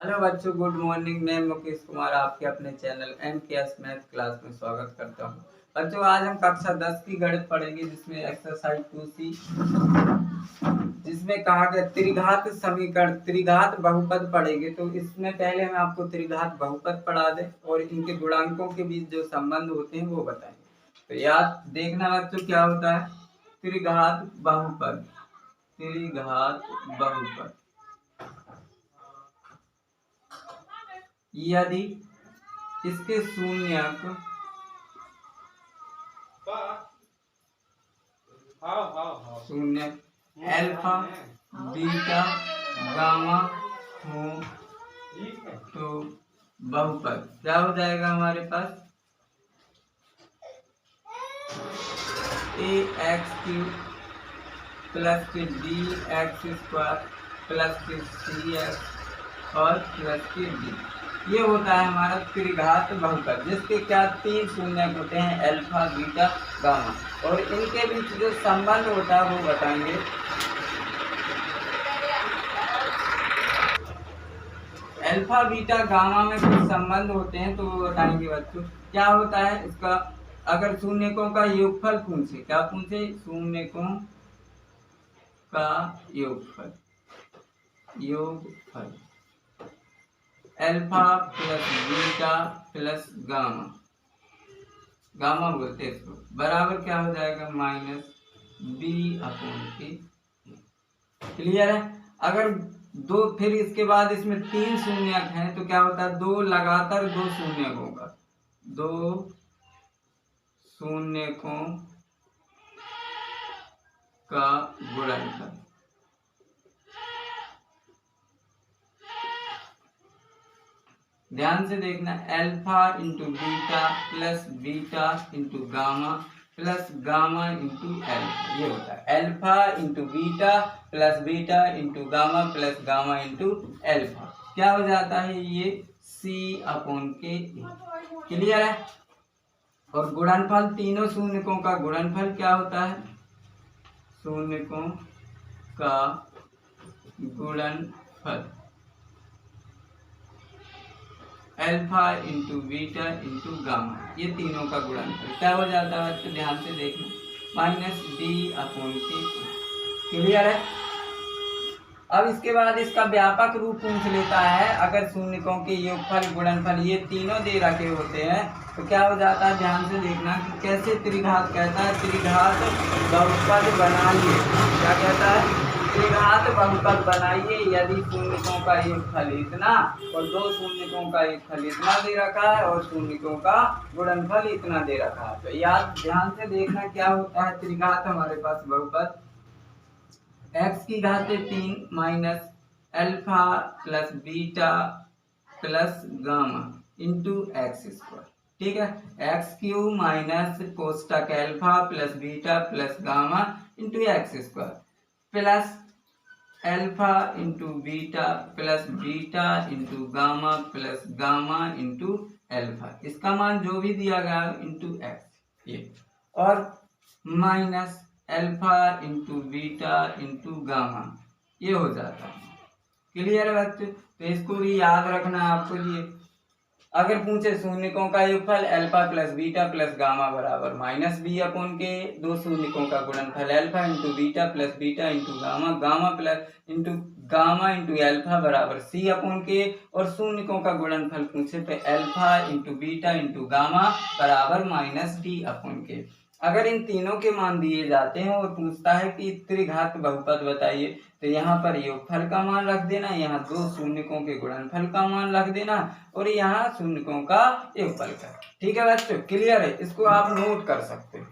Hello बच्चों, good morning. मैं मुकेश कुमार आपके अपने चैनल MKS मैथ क्लास में स्वागत करता हूं। बच्चों, आज हम कक्षा 10 की गणित पढ़ेंगे, जिसमें एक्सरसाइज 2C, जिसमें कहा गया त्रिघात समीकरण, त्रिघात बहुपद पढ़ेंगे। तो इसमें पहले हम आपको त्रिघात बहुपद पढ़ा दें और इनके गुणांकों के बीच जो संबंध होते हैं वो बताएंगे। तो याद देखना बच्चों, क्या होता है त्रिघात बहुपद। त्रिघात बहुपद यदि इसके शून्यक अल्फा बीटा गामा हो तो बहुपद क्या हो जाएगा हमारे पास? ax³ प्लस के dx² प्लस के cx और प्लस के d। ये होता है हमारा त्रिघात बहुपद, जिसके क्या तीन शून्यक होते हैं, अल्फा बीटा गामा, और इनके बीच जो संबंध होता है वो बताएंगे। अल्फा बीटा गामा में कुछ संबंध होते हैं तो वो बताएंगे बच्चों। क्या होता है इसका? अगर शून्यकों का योगफल पूछे, क्या पूछे? शून्यकों का योगफल, योगफल alpha plus beta plus gamma, gamma बोलते हैं इसको, बराबर क्या हो जाएगा? -b/k। क्लियर है? अगर दो, फिर इसके बाद इसमें तीन शून्यक हैं तो क्या होता है? दो लगातार दो शून्यक होगा, दो शून्यकों का गुणनफल। ध्यान से देखना, alpha into beta plus beta into gamma plus gamma into alpha, ये होता है alpha into beta plus beta into gamma plus gamma into alpha. क्या हो जाता है? ये c/k। क्लियर है? और गुणनफल, तीनों शून्यकों का गुणनफल क्या होता है? शून्यकों का गुणनफल alpha into beta into gamma, ये तीनों का गुणनफल क्या हो जाता है? तो ध्यान से देखना, -d/k। क्लियर है? अब इसके बाद इसका व्यापक रूप पूछ लेता है। अगर शून्यकों के योगफल गुणनफल ये तीनों दे रखे होते हैं तो क्या हो जाता है? ध्यान से देखना कि कैसे त्रिघात कहता है, त्रिघात बहुपद बनाइए। क्या कहता है? त्रिघात बहुपद बनाइए यदि शून्यकों का योगफल इतना और दो शून्यकों का योगफल इतना दे रखा है और शून्यकों का गुणनफल इतना दे रखा है। तो याद ध्यान से देखना, क्या होता है त्रिघात हमारे पास बहुपद? x की घात 3 minus alpha plus beta plus gamma into x²। ठीक है, x³ माइनस कोष्टक alpha plus beta plus gamma into x² plus alpha into beta plus beta into gamma plus gamma into alpha, इसका मान जो भी दिया गया इंटू x, ये, और minus alpha into beta into gamma, ये हो जाता है। क्लियर है बच्चों? तो इसको भी याद रखना है आपको। लिए अगर पूछे शून्यकों का योगफल alpha plus beta plus gamma बराबर -b/k, दो शून्यकों का गुणनफल alpha into beta plus beta into gamma, gamma plus into gamma into alpha बराबर c/k, और शून्यकों का गुणनफल पूछे तो alpha into beta into gamma बराबर -d/k। अगर इन तीनों के मान दिए जाते हैं और पूछता है कि त्रिघात बहुपद बताइए, तो यहाँ पर योगफल का मान रख देना, यहाँ दो शून्यकों के गुणनफल का मान रख देना और यहाँ शून्यकों का योगफल का। ठीक है बच्चों? क्लियर है? इसको आप नोट कर सकते हो।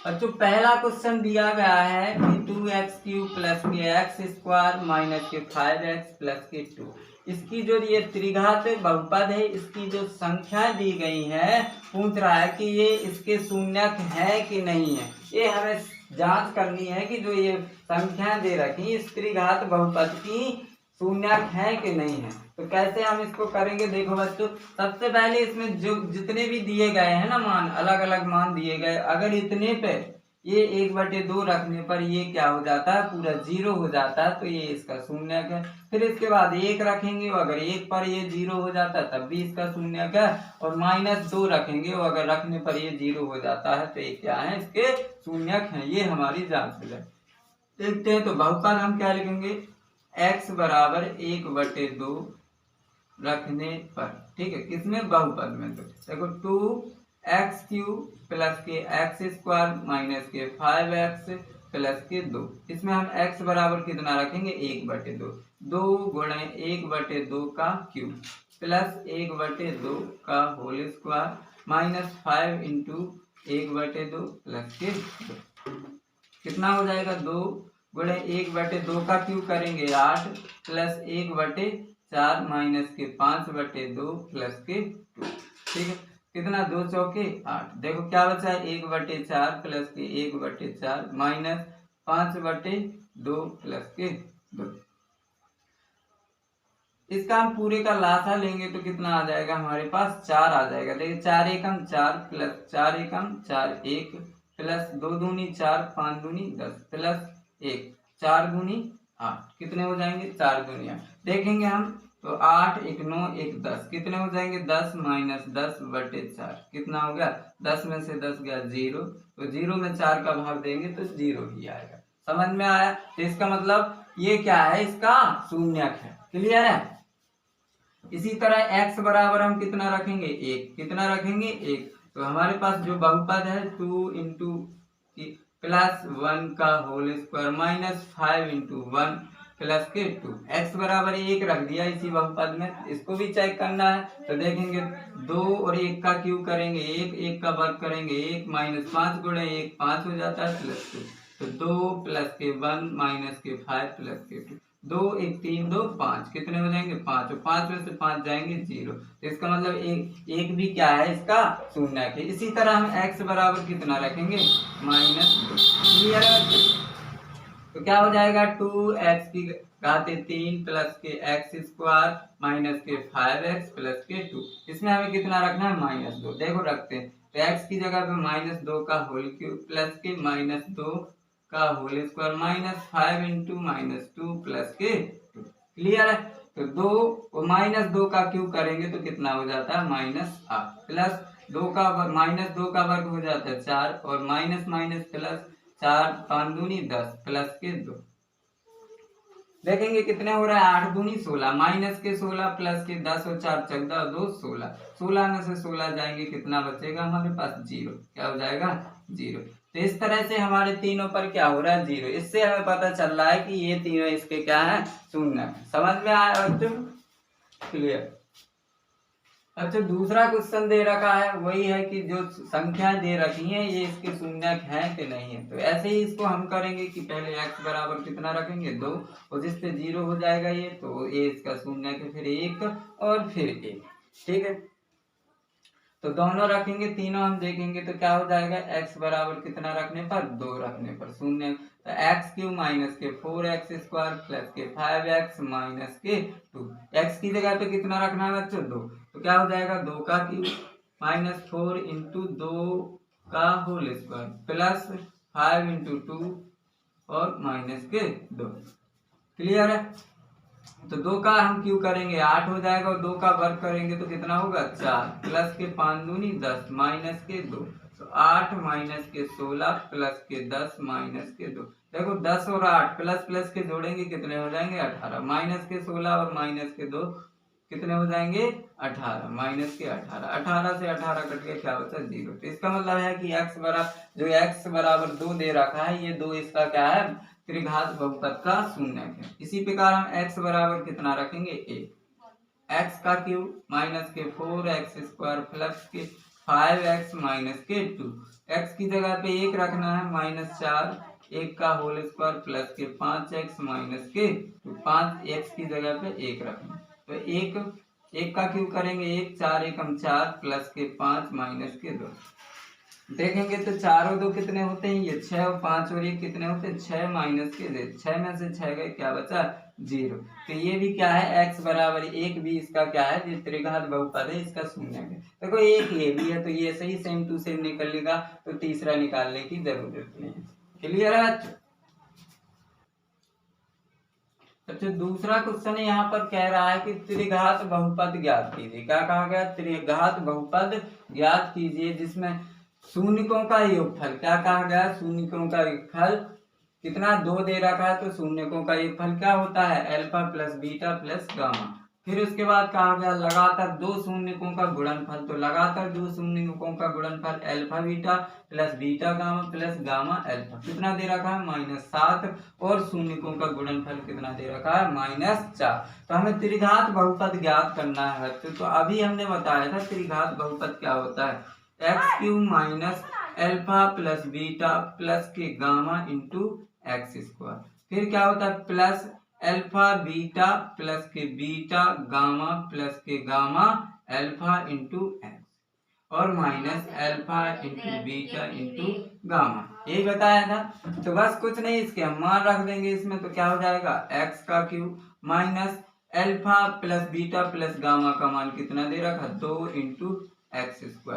बच्चों, पहला क्वेश्चन दिया गया है कि 2x³ प्लस के x² माइनस के 5x प्लस के 2, इसकी जो ये त्रिघात बहुपद है, इसकी जो संख्या दी गई है, पूछ रहा है कि ये इसके शून्यक है कि नहीं है। ये हमें जांच करनी है कि जो ये संख्या दे रखी इस त्रिघात बहुपद की शून्यक है कि नहीं है। तो कैसे हम इसको करेंगे? देखो बच्चों, सबसे पहले इसमें जो जितने भी दिए गए हैं ना मान, अलग अलग मान दिए गए, अगर इतने पे ये 1/2 रखने पर ये क्या हो जाता है, पूरा 0 हो जाता है, तो ये इसका शून्यक है। फिर इसके बाद 1 रखेंगे, अगर 1 पर ये 0 हो जाता है तब भी इसका शून्यक है, और -2 रखेंगे और अगर रखने पर ये 0 हो जाता है तो ये क्या है, इसके शून्यक है। ये हमारी जांच है। देखते हैं तो बहुपद हम क्या लिखेंगे, x बराबर 1/2 रखने पर, ठीक है, किसमें, बहुपद में। तो देखो 2x³ प्लस के x² माइनस के 5x प्लस के 2, इसमें हम x बराबर कितना रखेंगे, 1/2, 2 गुणे 1/2 का क्यूब प्लस 1/2 का whole square minus 5 into 1/2 plus के 2, कितना हो जाएगा, 2 गुणे 1/2 का क्यूब करेंगे 8 प्लस 1/4 माइनस के 5/2 प्लस के 2, ठीक है, कितना, 2 चौके 8। देखो क्या बचा है, 1/4 प्लस के 1/4 माइनस 5/2 प्लस के 2। इसका हम पूरे का लासा लेंगे तो कितना आ जाएगा, हमारे पास 4 आ जाएगा। देखिए 4 एकम 4 प्लस 4 एकम 4 1 प्लस 2 दूनी 4 5 दूनी 10 प्लस 1 4 दूनी 8, कितने हो जाएंगे, 4 दूनी 8। देखेंगे हम तो 8 1 9 1 10, कितने हो जाएंगे, 10 माइनस 10/4, कितना हो गया, 10 में से 10 गया 0, तो 0 में 4 का भाग देंगे तो 0 ही आएगा। समझ में आया, तो इसका मतलब ये क्या है, इसका शून्यक है। क्लियर है। इसी तरह x बराबर हम कितना रखेंगे, 1, कितना रखेंगे, 1, तो हमारे पास जो बहुपद है 2 इंटू प्लस 1 का whole square minus 5 into 1 plus के 2, x बराबर 1 रख दिया इसी बहुपद में। इसको भी चेक करना है तो देखेंगे 2 और 1 का क्यूब करेंगे 1, 1 का वर्ग करेंगे 1 माइनस 5 गुणे 1 5 हो जाता है प्लस 2, तो 2 प्लस के 1 माइनस के 5 प्लस के 2, 2 1 3 2 5, कितने हो जाएंगे, 5, और 5 में से 5 जाएंगे 0, तो इसका मतलब एक भी क्या है, इसका शून्यक है। इसी तरह हम x बराबर कितना रखेंगे, -2। क्लियर है। तो क्या हो जाएगा, 2x की घाते 3 प्लस के x² माइनस के 5x प्लस के 2, इसमें हमें कितना रखना है, -2। देखो रखते हैं तो x की जगह पे -2 का होल क्यूब प्लस के -2 का whole square minus 5 into -2 plus के 2। क्लियर है। तो 2 और -2 का क्यूब करेंगे तो कितना हो जाता है, -8 प्लस 2 का -2 का वर्ग हो जाता है 4, और माइनस माइनस प्लस 4 5 दूनी 10 प्लस के 2। देखेंगे कितने हो रहा है, 8 दूनी 16 माइनस के 16 प्लस के 10 और 4 14 2 16, 16 में से 16 जाएंगे, कितना बचेगा हमारे पास, 0, क्या हो जाएगा, 0। तो इस तरह से हमारे तीनों पर क्या हो रहा है, 0। इससे हमें पता चल रहा है कि ये तीनों इसके क्या है, शून्य। समझ में आया बच्चों, क्लियर। अच्छा दूसरा क्वेश्चन दे रखा है, वही है कि जो संख्या दे रखी है ये इसके शून्यक है कि नहीं है। तो ऐसे ही इसको हम करेंगे कि पहले x बराबर कितना रखेंगे, 2, और जिससे 0 हो जाएगा ये, तो ये इसका शून्यक है, फिर 1 और फिर 1, ठीक है। तो दोनों रखेंगे, तीनों हम देखेंगे तो क्या हो जाएगा, x बराबर कितना रखने पर, 2 रखने पर शून्य, तो x³ माइनस के 4x² प्लस के 5x माइनस के 2, x की जगह पे कितना रखना है बच्चों, 2, तो क्या हो जाएगा, 2 का क्यूब माइनस 4 इंटू 2 का होल स्क्वायर प्लस 5 इंटू 2 और माइनस के 2। क्लियर है। तो 2 का हम क्यों करेंगे, 8 हो जाएगा, और 2 का वर्ग करेंगे तो कितना होगा, 4 प्लस के 5 दूनी 10 माइनस के 2, तो 8 माइनस के 16 प्लस के 10 माइनस के 2। देखो 10 और 8 प्लस प्लस के जोड़ेंगे कितने हो जाएंगे, 18, माइनस के 16 और माइनस के 2 कितने हो जाएंगे, 18, माइनस के 18, 18 से 18 कट के क्या बचा, 0। तो इसका मतलब है कि x बराबर 2 दे रखा है, ये 2 इसका क्या है, त्रिघात बहुपद का शून्यक है। इसी प्रकार हम x बराबर कितना रखेंगे, 1, x का क्यूब माइनस के 4x² प्लस के 5x माइनस के 2, x की जगह पे 1 रखना है, -4 1 का होल स्क्वायर प्लस के 5x माइनस के 2, 5x की जगह पे 1 रखना, तो 1 का क्यूब करेंगे 1, 4 एकम 4 प्लस के 5 माइनस के 2। देखेंगे तो 4 और 2 कितने होते हैं, ये 6 और 5 और ये कितने होते हैं, 6 माइनस के 6 में से 6 गए, क्या बचा 0। तो ये भी क्या है, x बराबर 1 भी इसका क्या है, जो त्रिघात बहुपद है इसका शून्य है। देखो एक ये भी है तो ये सही सेम टू सेम निकलेगा, तो तीसरा निकालने की जरूरत नहीं है। क्लियर है बच्चों। अच्छा दूसरा क्वेश्चन यहाँ पर कह रहा है कि त्रिघात बहुपद ज्ञात कीजिए। क्या कहा गया, त्रिघात बहुपद ज्ञात कीजिए जिसमें शून्यकों का योगफल, क्या कहा गया, शून्यकों का योगफल कितना 2 दे रखा है, तो शून्यकों का योगफल क्या होता है, alpha plus beta plus gamma. फिर उसके बाद कहा गया लगातार 2 शून्यकों का गुणनफल, तो लगातार 2 शून्यकों का गुणनफल alpha beta plus beta gamma plus gamma alpha, कितना दे रखा है -7, और शून्यकों का गुणनफल कितना दे रखा है -4। तो हमें त्रिघात बहुपद ज्ञात करना है। तो अभी हमने बताया था त्रिघात बहुपद क्या होता है, x³ minus alpha plus beta plus के गामा इंटू x²। फिर क्या होता है प्लस अल्फा बीटा प्लस के बीटा गामा प्लस के गामा अल्फा इंटू एक्स, और minus alpha into beta into gamma, यही बताया था। तो बस कुछ नहीं, इसके हम मान रख देंगे इसमें, तो क्या हो जाएगा x³ minus alpha plus beta plus gamma का मान कितना दे रखा 2 into x²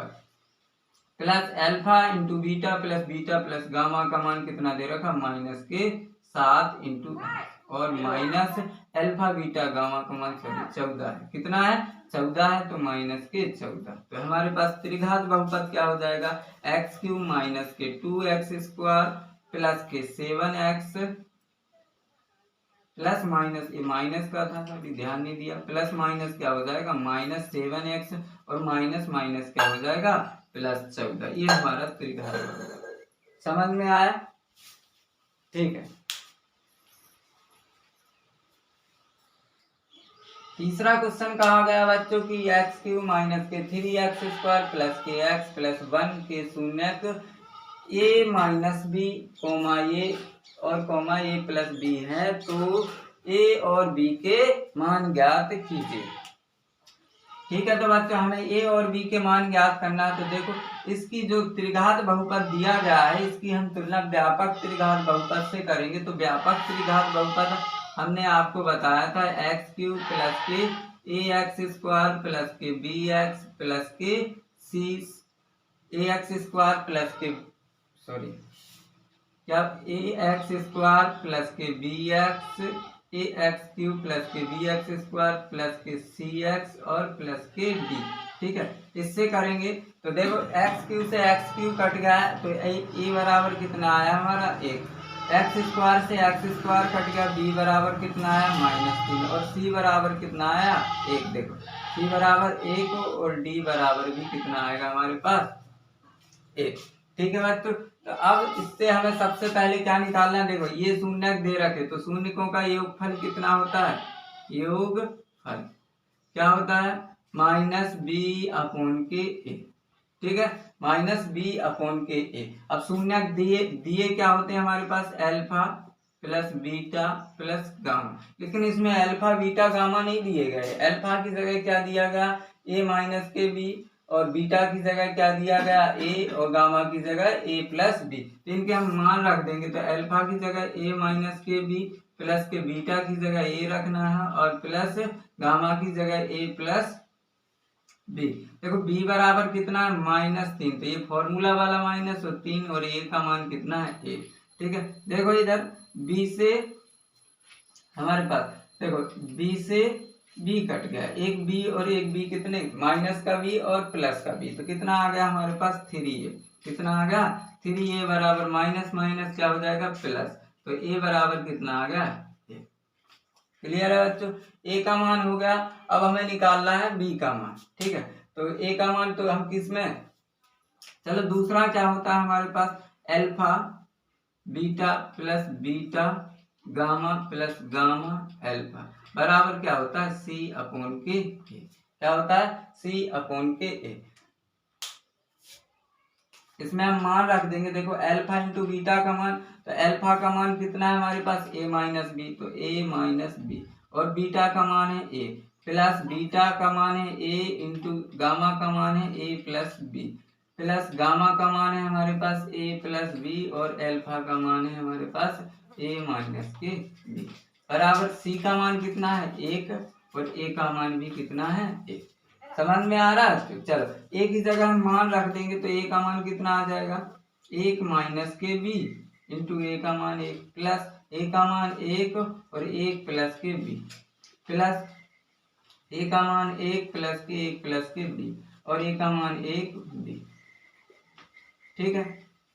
plus alpha into beta plus gamma का मान कितना दे रखा -7 इंटू, और माइनस अल्फा बीटा गामा का मान 14 है, कितना है 14 है, तो -14। तो हमारे पास त्रिघात बहुपद क्या हो जाएगा, x³ माइनस के 2x² प्लस के 7x प्लस माइनस, ये माइनस का था अभी ध्यान नहीं दिया, प्लस माइनस क्या हो जाएगा -7x, और माइनस माइनस क्या हो जाएगा +14। ये हमारा त्रिघात, समझ में आया, ठीक है। तीसरा क्वेश्चन कहा गया बच्चों की x³ माइनस के 3x² प्लस के x प्लस 1 के शून्यक a minus b comma a और कोमा a प्लस b है, तो a और b के मान ज्ञात कीजिए। ठीक है, तो बच्चों हमें a और b के मान ज्ञात करना है। तो देखो इसकी जो त्रिघात बहुपद दिया गया है, इसकी हम तुलना व्यापक त्रिघात बहुपद से करेंगे। तो व्यापक त्रिघात बहुपद हमने आपको बताया था x³ प्लस के ax² प्लस के bx प्लस के ax² प्लस के ax² प्लस के bx ax³ प्लस के bx² प्लस के cx और प्लस के d। ठीक है, इससे करेंगे तो देखो x³ से x³ कट गया, तो a बराबर कितना आया हमारा 1, x² से x² कट गया, b बराबर कितना आया -3, और c बराबर कितना आया 1। देखो c बराबर 1 और d बराबर भी कितना आएगा हमारे पास 1। ठीक है बच्चों, तो अब इससे हमें सबसे पहले क्या निकालना है, देखो ये शून्यक दे रखे, तो शून्यकों का योगफल कितना होता है, योगफल क्या होता है -b/a। ठीक है, -b/a। अब शून्यक दिए क्या होते हैं हमारे पास, alpha plus beta plus gamma, लेकिन इसमें अल्फा बीटा गामा नहीं दिए गए। अल्फा की जगह क्या दिया गया a माइनस के b, और बीटा की जगह क्या दिया गया a, और गामा की जगह a प्लस b। तो इनके हम मान रख देंगे, तो अल्फा की जगह a माइनस के b प्लस के बीटा की जगह a रखना है, और प्लस गामा की जगह a प्लस b। देखो b बराबर कितना है -3, तो ये फॉर्मूला वाला माइनस, और 3 और a का मान कितना है 1। ठीक है, देखो इधर b से हमारे पास, देखो b से b कट गया, एक b और एक b कितने, माइनस का b और प्लस का b, तो कितना आ गया हमारे पास 3a। कितना आ गया 3a बराबर माइनस माइनस क्या हो जाएगा प्लस, तो a बराबर कितना आ गया 1। क्लियर है बच्चों, a का मान हो गया। अब हमें निकालना है b का मान। ठीक है, तो a का मान तो हम किस में, चलो दूसरा क्या होता है हमारे पास, alpha beta plus beta gamma plus gamma alpha बराबर क्या होता है c/k। क्या होता है c/k। इसमें हम मान रख देंगे, देखो अल्फा इंटू बीटा का मान, तो अल्फा का मान कितना है हमारे पास a माइनस बी, तो a माइनस बी, और बीटा का मान है a प्लस बीटा का मान है a इंटू गामा का मान है a plus B, plus gamma का मान है हमारे पास a प्लस बी और अल्फा का मान है हमारे पास a माइनस के बी बराबर c का मान कितना है 1 और a का मान भी कितना है 1। समझ में आ रहा है? तो चलो a की जगह हम मान रख देंगे तो a का मान कितना आ जाएगा 1 माइनस के बी इंटू a का मान 1 प्लस a का मान 1 और 1 प्लस के बी प्लस a का मान 1 प्लस के 1 प्लस के बी और a का मान 1 बी। ठीक है,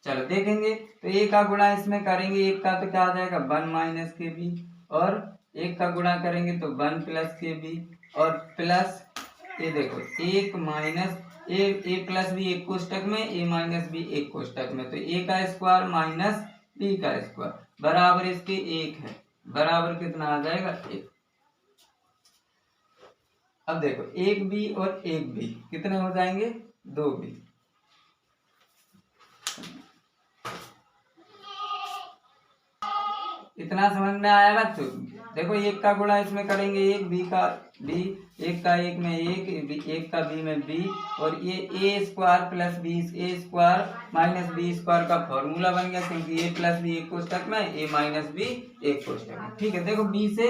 चलो देखेंगे तो एक का गुणा इसमें करेंगे, एक का तो क्या आ जाएगा 1 माइनस के बी और एक का गुणा करेंगे तो 1 प्लस के बी और प्लस ये देखो 1 माइनस ए प्लस बी एक कोष्टक में ए माइनस बी एक कोष्टक में, तो ए का स्क्वायर माइनस बी का स्क्वायर बराबर इसके 1 है, बराबर कितना आ जाएगा 1। अब देखो 1 बी और 1 बी कितने हो जाएंगे 2 बी। इतना समझ में आया बच्चों? देखो एक का गुणा इसमें करेंगे एक बी का बी, एक का एक में एक का बी में बी और ये ए स्क्वायर प्लस बी ए स्क्वायर माइनस बी स्क्वायर का फॉर्मूला बन गया, क्योंकि ए प्लस बी एक कोष्टक में ए माइनस बी एक कोष्टक में। ठीक है, देखो बी से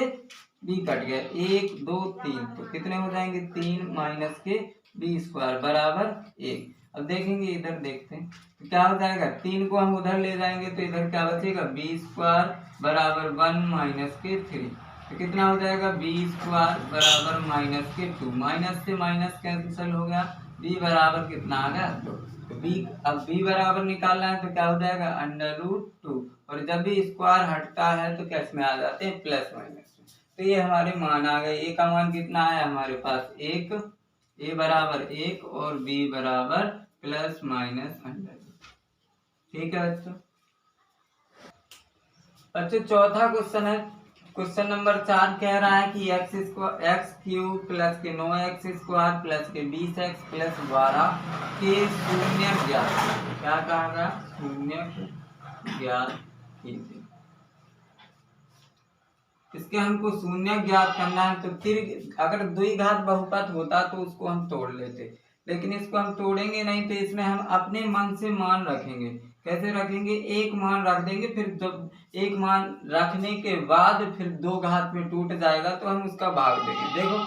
बी कट गया 1 2 3 तो कितने हो जाएंगे 3 माइनस के बी स्क्वायर बराबर 1। अब देखेंगे इधर देखते हैं तो क्या हो जाएगा 3 को हम उधर ले जाएंगे तो इधर क्या बचेगा बी स्क्वायर बराबर 1 माइनस के 3 तो कितना हो जाएगा बी स्क्वायर बराबर माइनस के 2, माइनस से माइनस कैंसिल हो गया, बी बराबर कितना आ गया 2। तो बी अब बी बराबर निकालना है तो क्या हो जाएगा √2 और जब भी स्क्वायर हटता है तो कैसे में आ जाते हैं प्लस माइनस में। तो ये हमारे मान आ गए, ए का मान कितना है हमारे पास 1, ए बराबर 1 और बी बराबर प्लस माइनस √2। ठीक है बच्चों। बच्चों चौथा क्वेश्चन है, क्वेश्चन नंबर 4 कह रहा है कि एक्स क्यूब प्लस के 9x स्क्वायर प्लस के 20x प्लस 12 के शून्य ज्ञात। क्या कहा गया शून्य ज्ञात कीजिए। इसके हमको शून्य ज्ञात करना है तो फिर अगर द्विघात बहुपद होता तो उसको हम तोड़ लेते, लेकिन इसको हम तोड़ेंगे नहीं तो इसमें हम अपने मन से मान रखेंगे। कैसे रखेंगे एक मान रख देंगे, फिर जब एक मान रखने के बाद फिर 2 घात में टूट जाएगा तो हम उसका भाग देंगे। देखो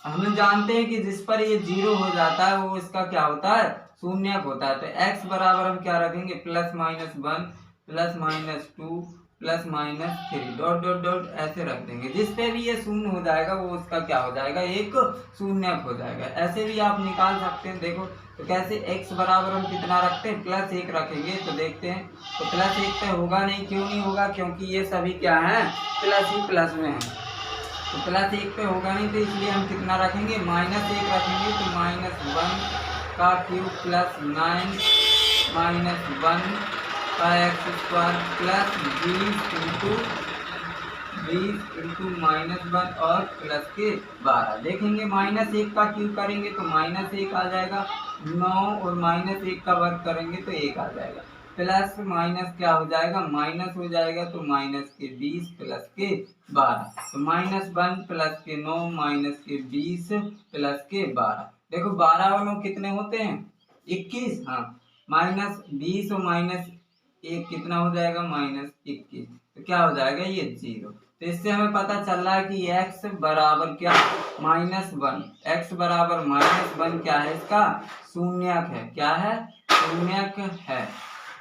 हम जानते हैं कि जिस पर ये 0 हो जाता है वो इसका क्या होता है शून्य होता है। तो x बराबर हम क्या रखेंगे plus minus 1 plus minus 2 plus minus 3 dot dot dot ऐसे रख देंगे। जिस पे भी ये शून्य हो जाएगा वो उसका क्या हो जाएगा एक शून्य हो जाएगा। ऐसे भी आप निकाल सकते हैं। देखो तो कैसे x बराबर हम कितना रखते हैं प्लस 1 रखेंगे तो देखते हैं तो प्लस 1 पे होगा नहीं, क्यों नहीं होगा क्योंकि ये सभी क्या है प्लस ही प्लस में है, तो प्लस 1 पे होगा नहीं तो इसलिए हम कितना रखेंगे माइनस 1 रखेंगे। तो -1 का क्यूब प्लस 9 -1 का एक्स स्क्वायर प्लस 20 इंटू -1 और प्लस के 12। देखेंगे -1 का क्यूब करेंगे तो -1 आ जाएगा 9 और -1 का वर्ग करेंगे तो 1 आ जाएगा, प्लस माइनस क्या हो जाएगा माइनस हो जाएगा तो माइनस के 20 प्लस के 12 तो -1 प्लस के 9 माइनस के 20 प्लस के 12। देखो 12 और 9 कितने होते हैं 21। हाँ -20 और -1 कितना हो जाएगा -21 तो क्या हो जाएगा ये 0। तो इससे हमें पता चल रहा है कि x बराबर क्या -1, x बराबर -1 क्या है इसका शून्यक है। क्या है शून्यक है।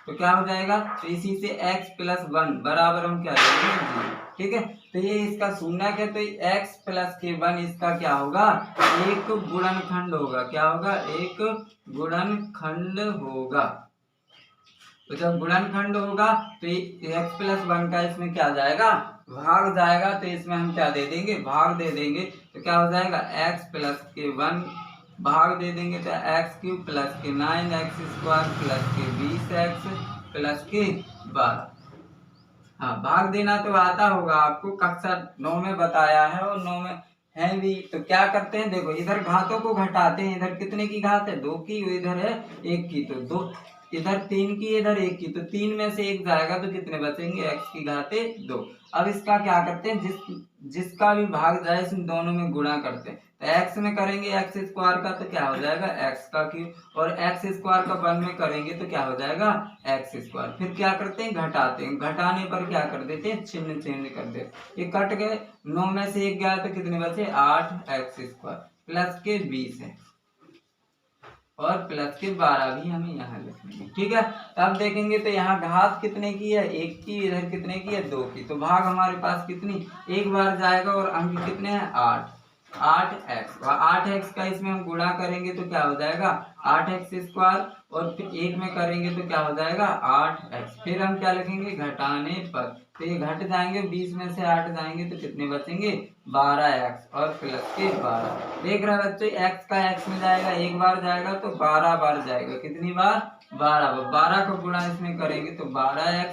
तो क्या हो जाएगा तो इसी से x प्लस 1 बराबर हम क्या लेंगे 0। ठीक है, तो ये इसका शून्यक है तो x प्लस के 1 इसका क्या होगा एक गुणनखंड होगा। क्या होगा एक गुणनखंड होगा। तो जब गुणनखंड होगा तो x प्लस 1 का इसमें क्या जाएगा भाग जाएगा, तो इसमें हम क्या दे देंगे भाग दे देंगे। तो क्या हो जाएगा x प्लस के 1 भाग दे देंगे तो x क्यूब प्लस के 9x स्क्वायर प्लस के 20x प्लस के 12। हाँ भाग देना तो आता होगा आपको, कक्षा 9 में बताया है और 9 में है भी। तो क्या करते हैं देखो इधर घातों को घटाते हैं, इधर कितने की घात है 2 की, इधर है 1 की, तो 2 इधर 3 की इधर 1 की, तो 3 में से 1 जाएगा तो कितने बचेंगे x की घातें 2। अब इसका क्या करते हैं जिसका भी भाग जाए इन दोनों में गुणा करते हैं। तो एक्स में करेंगे एक्स स्क्वायर का तो क्या हो जाएगा एक्स का क्यूब, और एक्स स्क्वायर का 1 में करेंगे तो क्या हो जाएगा एक्स स्क्वायर। फिर क्या करते हैं घटाते हैं, घटाने पर क्या कर देते हैं चिन्ह चेंज कर देते, ये कट गए, 9 में से 1 गया तो कितने बचे 8 एक्स स्क्वायर प्लस के 20 है और प्लस के 12 भी हमें यहाँ लिखेंगे। ठीक है, अब देखेंगे तो यहाँ घात कितने की है 1 की, इधर कितने की है 2 की, तो भाग हमारे पास कितनी एक बार जाएगा और अंक कितने हैं 8x, और 8x का इसमें हम गुणा करेंगे तो क्या हो जाएगा 8x स्क्वायर, और फिर 1 में करेंगे तो क्या हो जाएगा 8x, फिर हम क्या लिखेंगे घटाने पर, तो ये घट जाएंगे 20 में से 8 जाएंगे तो कितने बचेंगे 12x और प्लस के 12। देख रहे बच्चों x का x में जाएगा एक बार जाएगा तो 12 बार जाएगा, कितनी बार 12 बार, 12 का गुणा इसमें करेंगे तो 12x,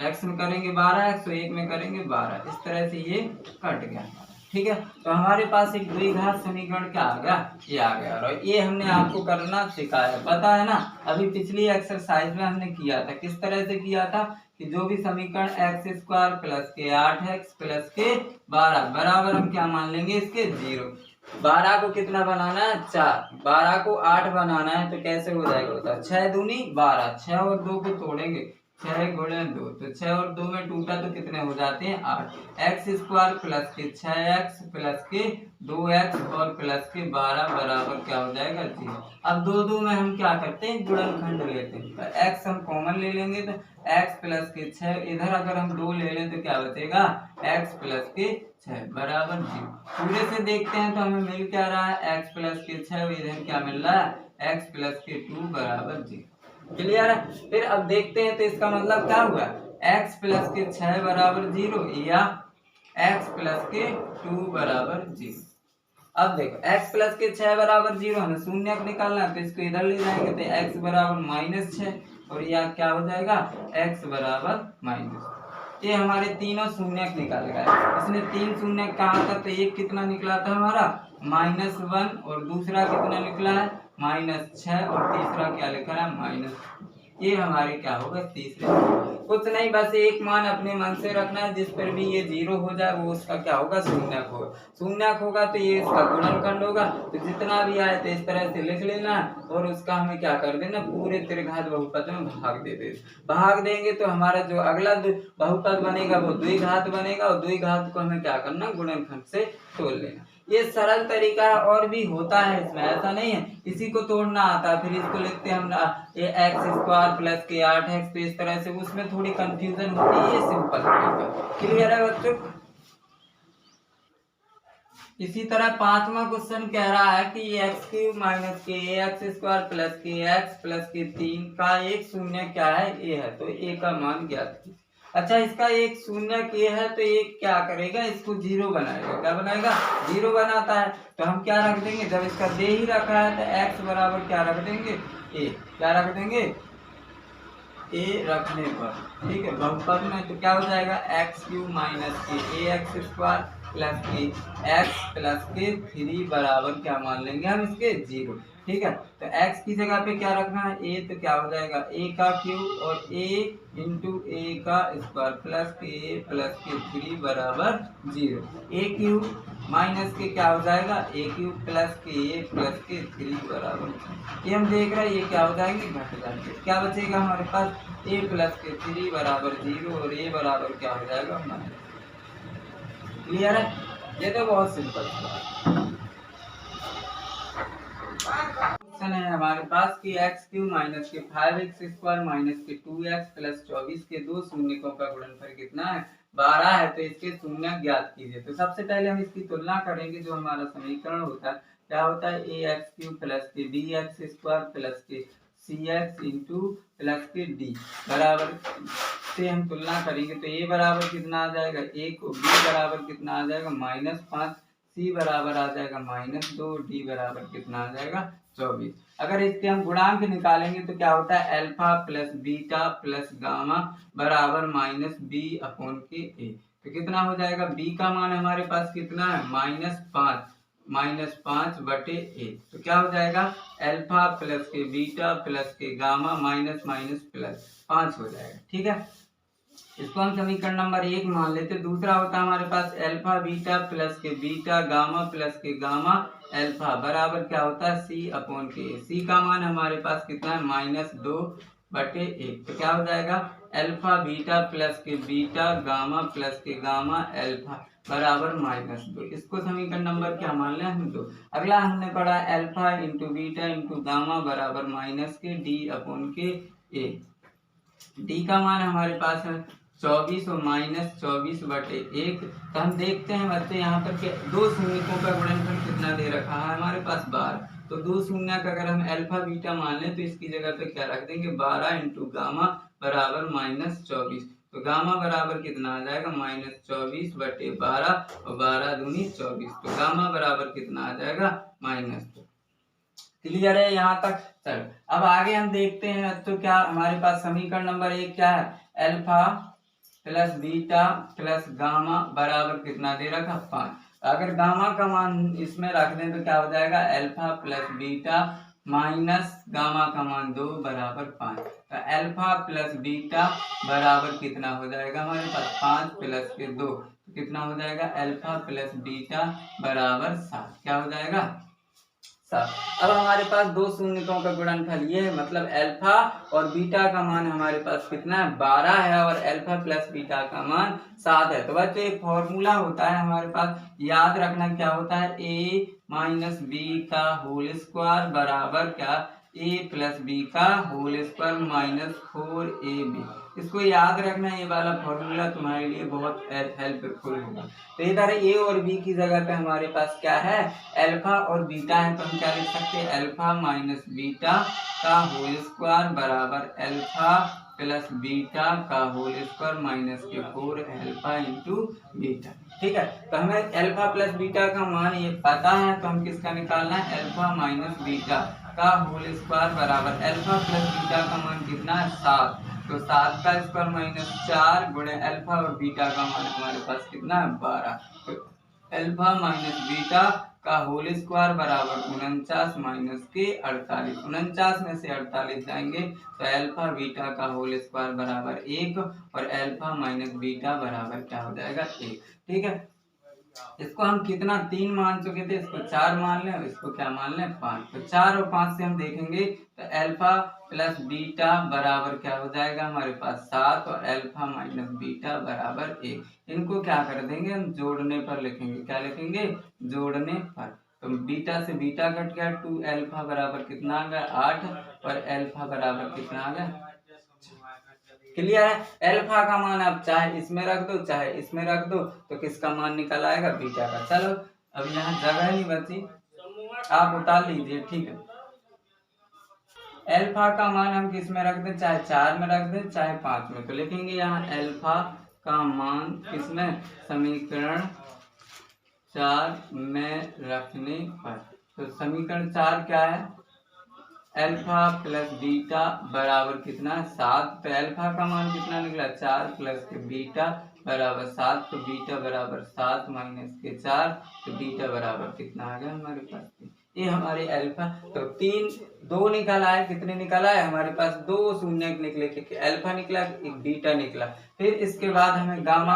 x में करेंगे 12x तो 1 में करेंगे 12, इस तरह से ये कट गया। ठीक है, तो हमारे पास एक द्विघात समीकरण क्या आ गया ये आ गया, और ये हमने आपको करना सिखाया, पता है ना। अभी पिछली एक्सरसाइज में हमने किया था, किस तरह से किया था कि जो भी समीकरण एक्स स्क्वायर प्लस के 8x प्लस के 12 बराबर हम क्या मान लेंगे इसके 0, 12 को कितना बनाना है 4, 12 को 8 बनाना है तो कैसे हो जाएगा बता, 6 दूनी 12, 6 और 2 को तोड़ेंगे 6 गुणे 2, तो 6 और 2 में टूटा तो कितने हो जाते हैं 8, एक्स स्क्वायर प्लस के 6x प्लस के 2x और प्लस के 12 बराबर क्या हो जाएगा 0। अब 2 में हम क्या करते हैं गुणनखंड लेते हैं, तो x हम कॉमन ले लेंगे तो x प्लस के 6, इधर अगर हम 2 ले लें तो क्या बचेगा x प्लस के 6 बराबर 0। पूरे से देखते हैं तो हमें मिल क्या रहा है x प्लस के 6, इधर क्या मिल रहा है x प्लस के 2 बराबर 0। क्लियर है, फिर अब देखते हैं तो इसका मतलब क्या हुआ x प्लस के 6 बराबर 0 या x प्लस के 2 बराबर 0। अब देखो x प्लस के 6 बराबर 0 हमें शून्य निकालना है तो इसको इधर ले जाएंगे तो x बराबर -6 और यह क्या हो जाएगा x बराबर माइनस, ये हमारे तीनों शून्य निकालेगा। इसने 3 शून्य कहा था तो एक कितना निकला था हमारा -1 और दूसरा कितना निकला है -6 और तीसरा क्या लिखा है माइनस, ये हमारे क्या होगा तीसरे। कुछ नहीं, बस एक मान अपने मन से रखना है, जिस पर भी ये 0 हो जाए वो उसका क्या होगा शून्यक होगा, शून्यक होगा तो ये इसका गुणनखंड होगा, तो जितना भी आए तो इस तरह से लिख लेना और उसका हमें क्या कर देना पूरे त्रिघात बहुपद में भाग दे देना, भाग देंगे तो हमारा जो अगला बहुपद बनेगा वो द्विघात बनेगा, और द्विघात को हमें क्या करना गुणनखंड से तोड़ लेना। ये सरल तरीका है, और भी होता है इसमें, ऐसा नहीं है इसी को तोड़ना आता है, फिर इसको लिखते हैं हम ये एक्स स्क्वायर प्लस के 8x, तो इस तरह से उसमें थोड़ी कंफ्यूजन होती है, ये सिंपल तरीका। क्लियर है बच्चों। इसी तरह 5वां क्वेश्चन कह रहा है कि एक्स क्यूब माइनस के एक्स स्क्वायर प्लस के एक्स प्लस के 3 का एक शून्य क्या है ए है, तो ए का मान ज्ञात कीजिए। अच्छा, इसका एक शून्य ये है तो ये क्या करेगा इसको 0 बनाएगा, क्या बनाएगा 0 बनाता है, तो हम क्या रख देंगे जब इसका दे ही रखा है तो x बराबर क्या रख देंगे a, क्या रख देंगे a रखने पर, ठीक है बहुपद में, तो क्या हो जाएगा एक्स क्यूब माइनस के एक्स स्क्वायर प्लस के एक्स प्लस के 3 बराबर क्या मान लेंगे हम इसके 0। ठीक है, तो x की जगह पे क्या रखना है a, तो क्या हो जाएगा a का क्यूब और a इंटू a का स्क्वायर प्लस के 3 बराबर 0, a क्यूब माइनस के क्या हो जाएगा a क्यूब प्लस के 3 बराबर, ये हम देख रहे हैं ये क्या हो जाएंगे घट जाएंगे, क्या बचेगा हमारे पास a प्लस के 3 बराबर 0 और a बराबर क्या हो जाएगा माइनस। क्लियर है, ये तो बहुत सिंपल क्वेश्चन है हमारे पास कि एक्स क्यूब माइनस के 5x स्क्वायर माइनस के 2x प्लस 24 के दो शून्यकों का गुणनफल कितना है 12 है, तो इसके शून्य ज्ञात कीजिए। तो सबसे पहले हम इसकी तुलना करेंगे, जो हमारा समीकरण होता है क्या होता है ए एक्स क्यूब प्लस के बी एक्स स्क्वायर प्लस के सी एक्स इंटू प्लस के डी बराबर से हम तुलना करेंगे तो ए बराबर कितना आ जाएगा 1, बी बराबर कितना आ जाएगा -5, सी बराबर आ जाएगा -2, डी बराबर कितना आ जाएगा 24। अगर इसके हम गुणांक निकालेंगे तो क्या होता है alpha plus beta plus gamma बराबर -b अपॉन के ए, तो कितना हो जाएगा b का मान हमारे पास कितना है -5 बटे ए, तो क्या हो जाएगा अल्फा प्लस के बीटा प्लस के गामा माइनस प्लस 5 हो जाएगा। ठीक है, इसको हम समीकरण नंबर 1 मान लेते। दूसरा होता है हमारे पास अल्फा बीटा प्लस के बीटा गामा प्लस के गामा अल्फा बराबर क्या होता है सी अपॉन के। सी का मान हमारे पास कितना है -2/1। तो क्या हो जाएगा अल्फा बीटा प्लस के बीटा गामा प्लस के गामा अल्फा बराबर -2। इसको समीकरण नंबर क्या मान लें हम 2। अगला हमने पढ़ा alpha into beta into gamma बराबर -के डी अपॉन के ए। डी का मान हमारे पास है 24 और -24/1। तो हम देखते हैं बच्चे यहाँ पर कि दो शून्यों का गुणनफल कितना दे रखा है हमारे पास 12। तो दो शून्य का अगर हम अल्फा बीटा मान लें तो इसकी जगह पे क्या रख देंगे 12 इंटू गामा बराबर -24। तो गामा बराबर कितना आ जाएगा -24/12 और 12 दूनी 24। तो गामा बराबर कितना आ जाएगा -2। क्लियर है यहाँ तक। चलो अब आगे हम देखते हैं। तो क्या हमारे पास समीकरण नंबर 1 क्या है alpha plus beta plus gamma बराबर कितना दे रखा 5। अगर गामा का मान इसमें रख दें तो क्या हो जाएगा alpha plus beta minus gamma का मान 2 बराबर 5। तो अल्फा प्लस बीटा बराबर कितना हो जाएगा हमारे पास 5 प्लस के 2 कितना हो जाएगा अल्फा प्लस बीटा बराबर 7। क्या हो जाएगा 7। अब हमारे पास दो शून्यकों का गुणनफल ये है, मतलब अल्फा और बीटा का मान हमारे पास कितना है 12 है और अल्फा प्लस बीटा का मान 7 है। तो बच्चों एक फॉर्मूला होता है हमारे पास, याद रखना क्या होता है a माइनस बी का होल स्क्वायर बराबर क्या a प्लस बी का होल स्क्वायर -4ab। इसको याद रखना, ये वाला फॉर्मूला तुम्हारे लिए बहुत हेल्पफुल होगा। तो इधर ए और बी की जगह पे हमारे पास क्या है अल्फा और बीटा है। तो हम क्या लिख सकते हैं अल्फा माइनस बीटा का होल स्क्वायर बराबर अल्फा प्लस बीटा का whole square -4 alpha into beta. ठीक है, तो हमें अल्फा प्लस बीटा का मान ये पता है, तो हम किसका निकालना है अल्फा माइनस बीटा का होल स्क्वायर बराबर अल्फा प्लस बीटा का मान कितना है 7। तो 7 का स्क्वायर -4 गुणे अल्फा और बीटा का मान हमारे पास कितना है 12। तो अल्फा माइनस बीटा का होल स्क्वायर बराबर 49 माइनस के 48। 49 में से 48 जाएंगे तो अल्फा बीटा का होल स्क्वायर बराबर 1 और अल्फा माइनस बीटा बराबर क्या हो जाएगा 1। ठीक है, इसको हम कितना 3 मान चुके थे, इसको 4 मान लें और इसको क्या मान लें 5। तो 4 और 5 से हम देखेंगे तो अल्फा प्लस बीटा बराबर क्या हो जाएगा हमारे पास 7 और अल्फा माइनस बीटा बराबर 1। इनको क्या कर देंगे हम जोड़ने पर लिखेंगे, क्या लिखेंगे जोड़ने पर। तो बीटा से बीटा कट गया 2 अल्फा बराबर कितना आ गया 8 और अल्फा बराबर कितना आ गया। क्लियर है, अल्फा का मान आप चाहे इसमें रख दो चाहे इसमें रख दो तो किसका मान निकल आएगा बीटा का। चलो अब यहाँ जगह नहीं बची, आप उतार लीजिए। ठीक है, अल्फा का मान हम किस में रख दें, चाहे 4 में रख दें चाहे 5 में। तो लिखेंगे यहाँ अल्फा का मान किसमें समीकरण 4 में रखने पर। तो समीकरण 4 क्या है अल्फा प्लस बीटा बराबर कितना 7। तो अल्फा का मान कितना निकला 4 प्लस के बीटा बराबर 7। तो बीटा बराबर 7 माइनस के 4। तो बीटा बराबर कितना आ गया हमारे पास, ये हमारे अल्फा। तो 2 निकला है, कितने निकला है हमारे पास 2 शून्य निकले, क्योंकि अल्फा निकला एक बीटा निकला। फिर इसके बाद हमें गामा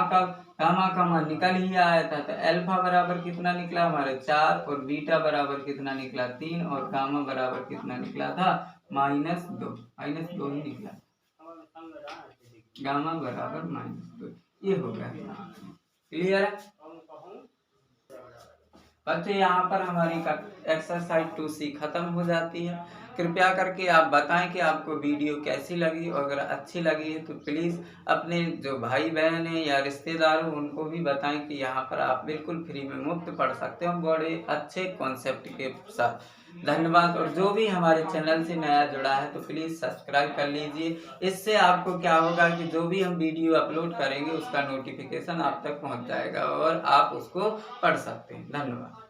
का मान निकल ही आया था। तो अल्फा बराबर कितना निकला हमारे 4 और बीटा बराबर कितना निकला 3 और गामा बराबर कितना निकला था -2 ही निकला, गामा बराबर -2। ये हो गया, क्लियर है बच्चे। यहाँ पर हमारी एक्सरसाइज 2C खत्म हो जाती है। कृपया करके आप बताएं कि आपको वीडियो कैसी लगी, और अगर अच्छी लगी है तो प्लीज़ अपने जो भाई बहन हैं या रिश्तेदार हो उनको भी बताएं कि यहाँ पर आप बिल्कुल फ्री में मुफ्त पढ़ सकते हो बड़े अच्छे कॉन्सेप्ट के साथ। धन्यवाद। और जो भी हमारे चैनल से नया जुड़ा है तो प्लीज़ सब्सक्राइब कर लीजिए। इससे आपको क्या होगा कि जो भी हम वीडियो अपलोड करेंगे उसका नोटिफिकेशन आप तक पहुँच जाएगा और आप उसको पढ़ सकते हैं। धन्यवाद।